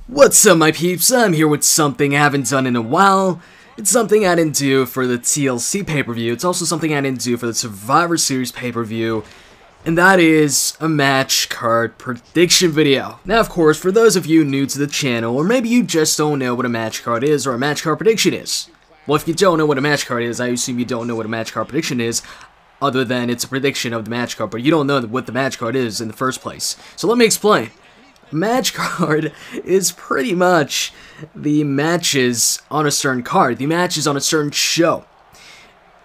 What's up, my peeps? I'm here with something I haven't done in a while. It's something I didn't do for the TLC pay-per-view. It's also something I didn't do for the Survivor Series pay-per-view. And that is a match card prediction video. Now, of course, for those of you new to the channel, or maybe you just don't know what a match card is or a match card prediction is. Well, if you don't know what a match card is, I assume you don't know what a match card prediction is, other than it's a prediction of the match card, but you don't know what the match card is in the first place. So let me explain. Match card is pretty much the matches on a certain card, the matches on a certain show.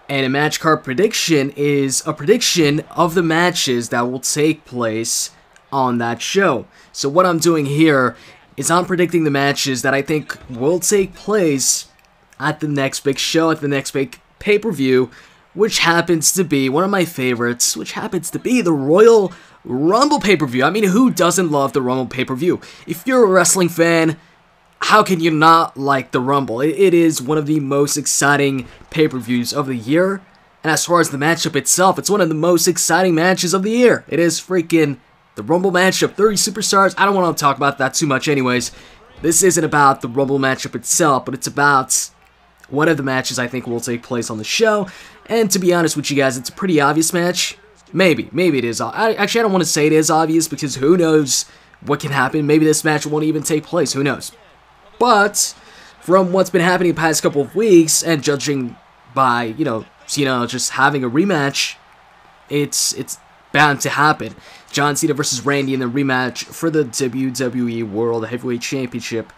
And a match card prediction is a prediction of the matches that will take place on that show. So what I'm doing here is I'm predicting the matches that I think will take place at the next big show, at the next big pay-per-view, which happens to be one of my favorites, which happens to be the Royal Rumble pay-per-view. I mean, who doesn't love the Rumble pay-per-view? If you're a wrestling fan, how can you not like the Rumble? It is one of the most exciting pay-per-views of the year. And as far as the matchup itself, it's one of the most exciting matches of the year. It is freaking the Rumble matchup, 30 superstars. I don't want to talk about that too much anyways. This isn't about the Rumble matchup itself, but it's about one of the matches I think will take place on the show. And to be honest with you guys, it's a pretty obvious match. Maybe it is. Actually, I don't want to say it is obvious because who knows what can happen. Maybe this match won't even take place. Who knows? But from what's been happening the past couple of weeks, and judging by, you know, Cena just having a rematch, it's bound to happen. John Cena versus Randy in the rematch for the WWE World Heavyweight Championship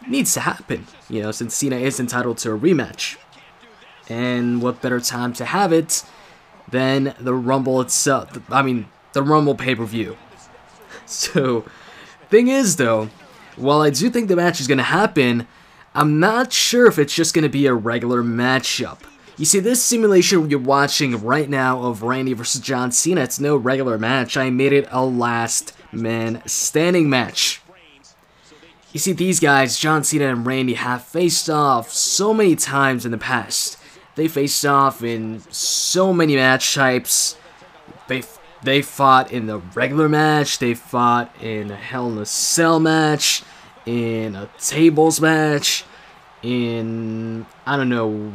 needs to happen, you know, since Cena is entitled to a rematch. And what better time to have it than the Rumble itself? I mean, the Rumble pay-per-view. So, thing is though, while I do think the match is going to happen, I'm not sure if it's just going to be a regular matchup. You see, this simulation you're watching right now of Randy versus John Cena, it's no regular match. I made it a last man standing match. You see, these guys, John Cena and Randy, have faced off so many times in the past. They faced off in so many match types. They fought in the regular match, they fought in a Hell in a Cell match, in a tables match, in, I don't know,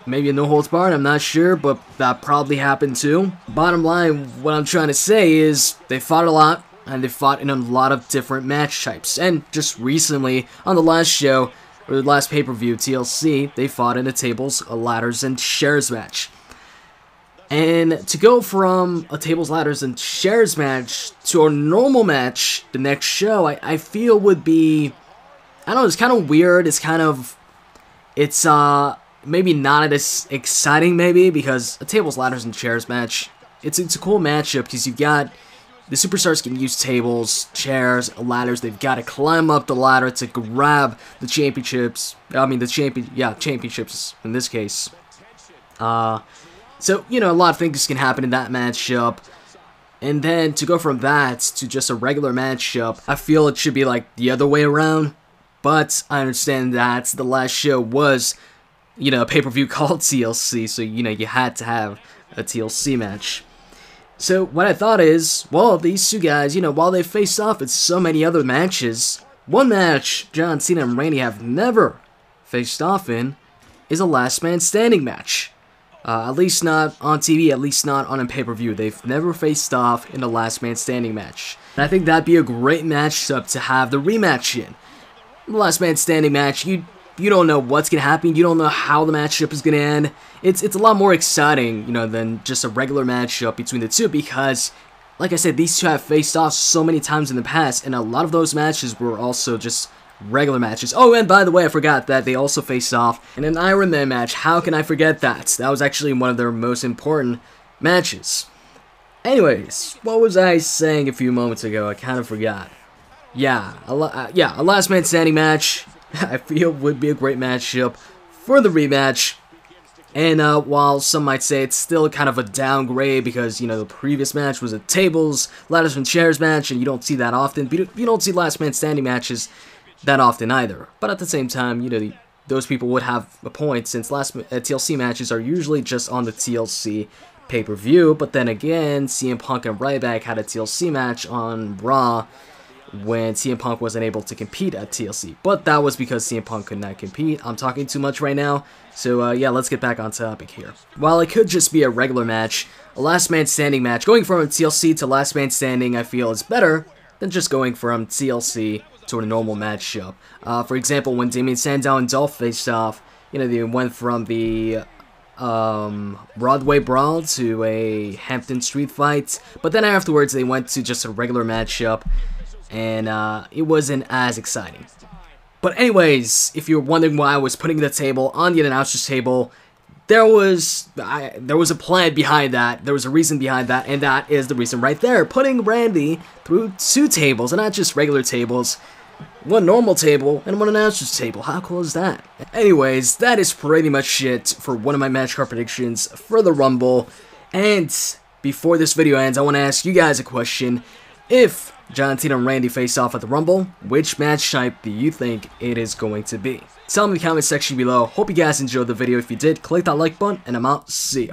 maybe a no holds barred, I'm not sure, but that probably happened too. Bottom line, what I'm trying to say is, they fought a lot, and they fought in a lot of different match types. And just recently, on the last show, or the last pay-per-view, TLC, they fought in a tables, a ladders, and chairs match. And to go from a tables, ladders, and chairs match to a normal match the next show, I feel would be, I don't know, it's kind of weird, it's maybe not as exciting maybe, because a tables, ladders, and chairs match, it's a cool matchup, because you've got, the superstars can use tables, chairs, ladders. They've got to climb up the ladder to grab the championships. I mean, championships in this case. So, you know, a lot of things can happen in that matchup. And then to go from that to just a regular matchup, I feel it should be like the other way around. But I understand that the last show was, you know, a pay-per-view called TLC. So, you know, you had to have a TLC match. So, what I thought is, well, these two guys, you know, while they faced off in so many other matches, one match John Cena and Randy have never faced off in is a last man standing match. At least not on TV, at least not on a pay-per-view. They've never faced off in a last man standing match. And I think that'd be a great matchup to have the rematch in. The last man standing match, you don't know what's going to happen, you don't know how the matchup is going to end. It's a lot more exciting, you know, than just a regular matchup between the two, because, like I said, these two have faced off so many times in the past, and a lot of those matches were also just regular matches. Oh, and by the way, I forgot that they also faced off in an Iron Man match. How can I forget that? That was actually one of their most important matches. Anyways, what was I saying a few moments ago? I kind of forgot. Yeah, a last man standing match, I feel would be a great matchup for the rematch. And while some might say it's still kind of a downgrade because, you know, the previous match was a tables, ladders, and chairs match, and you don't see that often. You don't see last man standing matches that often either. But at the same time, you know, those people would have a point, since TLC matches are usually just on the TLC pay-per-view. But then again, CM Punk and Ryback had a TLC match on Raw when CM Punk wasn't able to compete at TLC. But that was because CM Punk could not compete. I'm talking too much right now. So yeah, let's get back on topic here. While it could just be a regular match, a last man standing match, going from TLC to last man standing, I feel is better than just going from TLC to a normal matchup. For example, when Damien Sandow and Dolph faced off, you know, they went from the Broadway Brawl to a Hampton Street Fight, but then afterwards they went to just a regular matchup, and it wasn't as exciting. But anyways, if you're wondering why I was putting the table on the announcer's table, there was a plan behind that. There was a reason behind that, and that is the reason right there. Putting Randy through 2 tables, and not just regular tables. One normal table and one announcer's table. How cool is that? Anyways, that is pretty much it for one of my match card predictions for the Rumble. And before this video ends, I want to ask you guys a question. If John Cena and Randy face off at the Rumble, which match type do you think it is going to be? Tell me in the comment section below. Hope you guys enjoyed the video. If you did, click that like button, and I'm out. See ya.